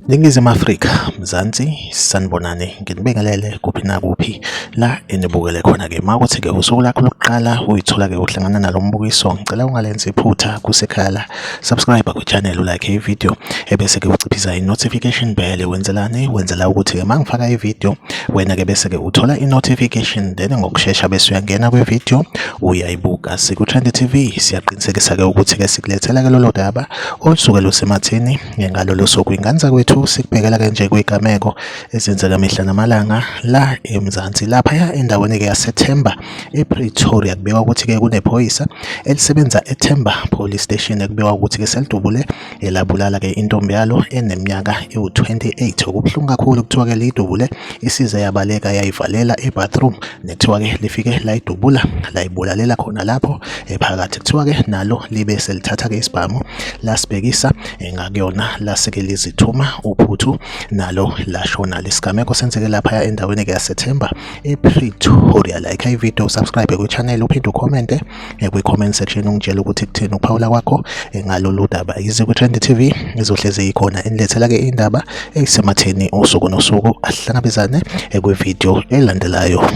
Ningizimu Afrika, Mzansi, sanibonani, nginibingelele kuphi nakuphi la enibukele khona-ke. Mawukuthi-ke usuku lakho lokuqala uyithola-ke uhlangana nalo mbukiso, ngicela ungalenzi iphutha kusekhala, subscribe ku-channel, ulike ivideo, ebese-ke uciphiza i-notification bell. Wenzelani? Wenzela ukuthi-ke mangifaka ivideo wena-ke bese-ke uthola i-notification, then ngokushesha bese uyangena kwivideo uyayibuka. Siku-Trend TV siyaqinisekisa-ke ukuthi-ke sikulethela-ke lolo daba olusuke lusematheni ngalolo suku. Ingane zakwethu sikubhekela-ke nje kwigameko ezenzeka mihla namalanga la eMzansi, laphaya endaweni-ke yaseThemba ePretoria. Kubikwa ukuthi-ke kunephoyisa elisebenza eThemba Police Station ekubikwa ukuthi-ke selidubule elabulala-ke intombi yalo eneminyaka ewu-28. Okubuhlungu kakhulu, kuthiwa-ke liyidubule isize yabaleka yayivalela ebathroom, nekuthiwa-ke lifike layidubula layibulalela khona lapho phakathi. Kuthiwa-ke nalo libe selithatha-ke isibhamu lasibhekisa ngakuyona laseke lizithuma uphuthu nalo lashona. Lesigameko senzeke laphaya endaweni-ke yaseThemba ePretoria. Like ivideo, subscribe ku-channel, uphinde ucommente kwi-comment section ungitshela ukuthi kuthini ukuphawula kwakho ngalolu daba. Yize ku-Trend TV izohlezi ikhona enilethela-ke indaba eyisematheni usuku nosuku. Asihlangabezane kwivideo elandelayo.